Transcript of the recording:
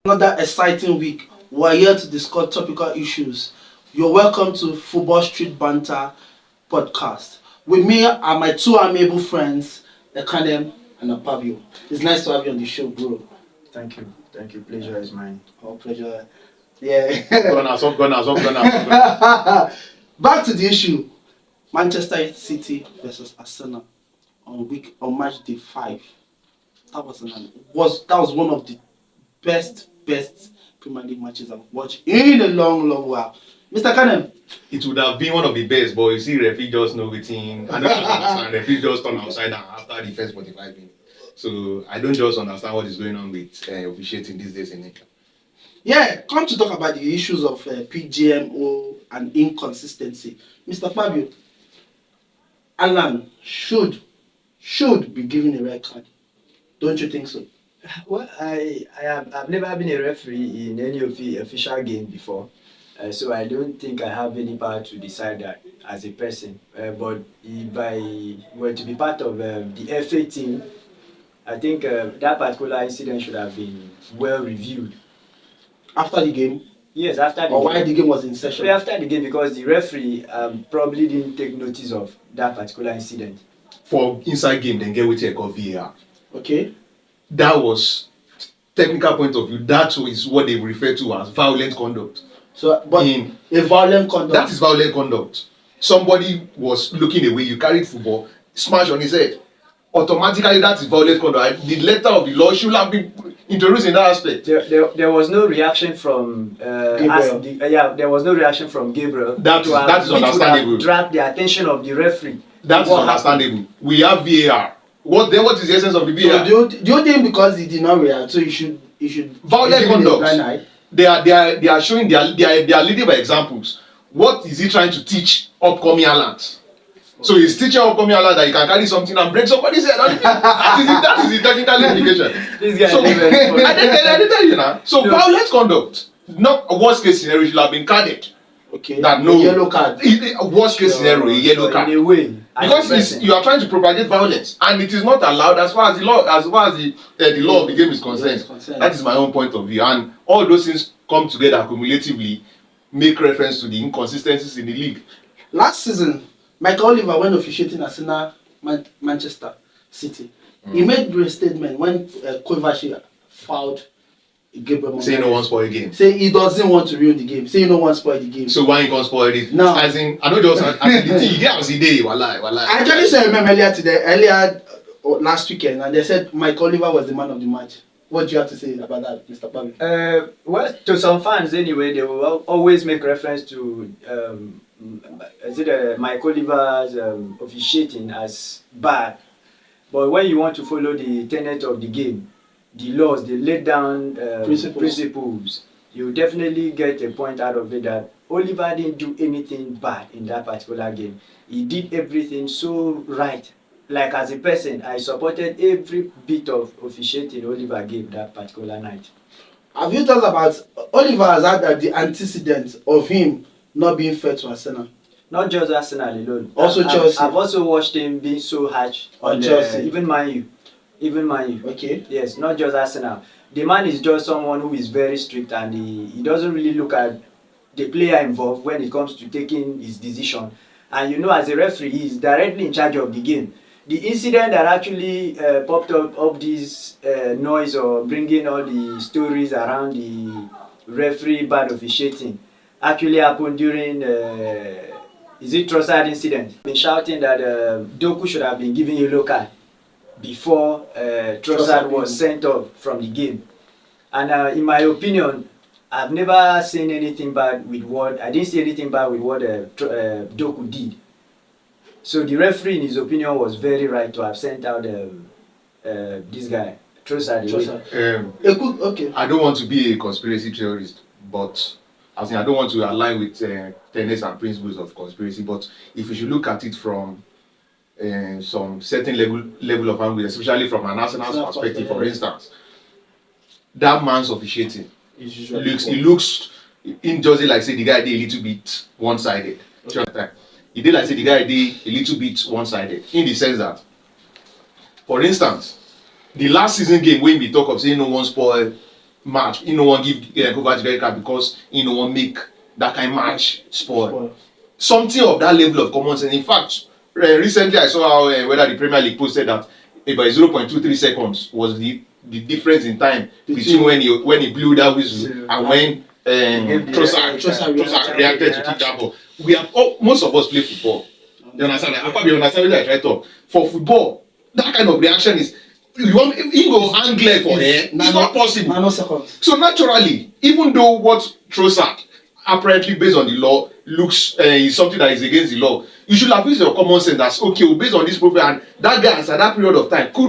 Another exciting week. We're here to discuss topical issues. You're welcome to Football Street Banter podcast. With me are my two amiable friends, Ekanem and Apabio. It's nice to have you on the show, bro. Thank you. Thank you. Pleasure is mine. Oh, pleasure. Yeah. Back to the issue. Manchester City versus Arsenal on match day 5. That was one of the best Premier League matches I've watched in a long while. Mr. Kanem. It would have been one of the best, but you see, referee just know everything. I don't understand. Referee just turn outside down after the first 45 minutes. So I don't just understand what is going on with officiating these days in England. Yeah, come to talk about the issues of PGMO and inconsistency. Mr. Fabio, Alan should be given a red card. Don't you think so? Well, I've never been a referee in any of the official game before, so I don't think I have any power to decide that as a person. But if I were to be part of the FA team, I think that particular incident should have been well reviewed. After the game? Yes, after the game. Or while the game was in session? After the game, because the referee probably didn't take notice of that particular incident. For inside game, then get with a VAR. Okay. That was technical point of view. That is what they refer to as violent conduct. So, but a violent conduct. That is violent conduct. Somebody was looking away. You carried football, smash on his head. Automatically, that is violent conduct. The letter of the law should have been introduced in that aspect. There was no reaction from Gabriel. There was no reaction from Gabriel. That is understandable. Dragged the attention of the referee. That is understandable. We have VAR. What is the essence of the VAR? So do you think because he did not react, so you should violent conduct? They are showing they are leading by examples. What is he trying to teach upcoming Alans? So he's teaching upcoming Alans that you can carry something and break somebody's head. That is the technical implication. This guy so I didn't tell you now. So violent conduct, not a worst case scenario, should have been carded. Okay. That no yellow card. Worst case scenario, a yellow card. In a way, because you are trying to propagate violence, and it is not allowed as far as the law, the law of the game is concerned. That is my own point of view, and all those things come together cumulatively, make reference to the inconsistencies in the league. Last season, Michael Oliver, when officiating Arsenal Manchester City, he made a statement when Kovacic fouled Gabriel. Say no one spoil the game. Say he doesn't want to ruin the game. Say no one spoil the game. So why you can't spoil it? No. As in, I know just the thing you get as the day, walai. I actually saw him earlier last weekend, and they said Mike Oliver was the man of the match. What do you have to say about that, Mr. Pavi? Well, to some fans anyway, they will always make reference to Mike Oliver's officiating as bad. But when you want to follow the tenet of the game, the laws, they laid down principles, you definitely get a point out of it that Oliver didn't do anything bad in that particular game. He did everything so right. Like as a person, I supported every bit of officiating Oliver gave that particular night. Have you thought about Oliver has had the antecedent of him not being fair to Arsenal? Not just Arsenal alone. Also Chelsea. I've also watched him being so harsh on Chelsea. Even Man U. Okay. Yes, not just Arsenal. The man is just someone who is very strict, and he doesn't really look at the player involved when it comes to taking his decision. And you know, as a referee, he is directly in charge of the game. The incident that actually popped up this noise or bringing all the stories around the referee bad officiating actually happened during is it Trossard incident? Been shouting that Doku should have been given a yellow card before Trossard was sent off from the game. And in my opinion, I've never seen anything bad with what I didn't see anything bad with what Doku did. So the referee, in his opinion, was very right to have sent out this guy, Trossard. Okay. I don't want to be a conspiracy theorist, but I don't want to align with tenets and principles of conspiracy. But if you should look at it from some certain level of angle, especially from an Arsenal's perspective, for instance, that man's officiating looks injustice, like say the guy did a little bit one-sided. He did like say the guy did a little bit one-sided in the sense that, for instance, the last season game when we talk of saying no one spoil match. He no one give Kovacic red card because he no one make that kind of match spoil. Something of that level of common sense. In fact, recently I saw how whether the Premier League posted that about 0.23 seconds was the difference in time between when he blew that whistle and when Trossard reacted to kick that ball. We have most of us play football. You understand? I probably understand what I try to talk. For football, that kind of reaction is you want he go hang leg for hair. It's not possible. Nanoseconds. So naturally, even though what Trossard apparently based on the law looks is something that is against the law, you should have used your common sense that's okay, well, based on this profile and that guy at that period of time could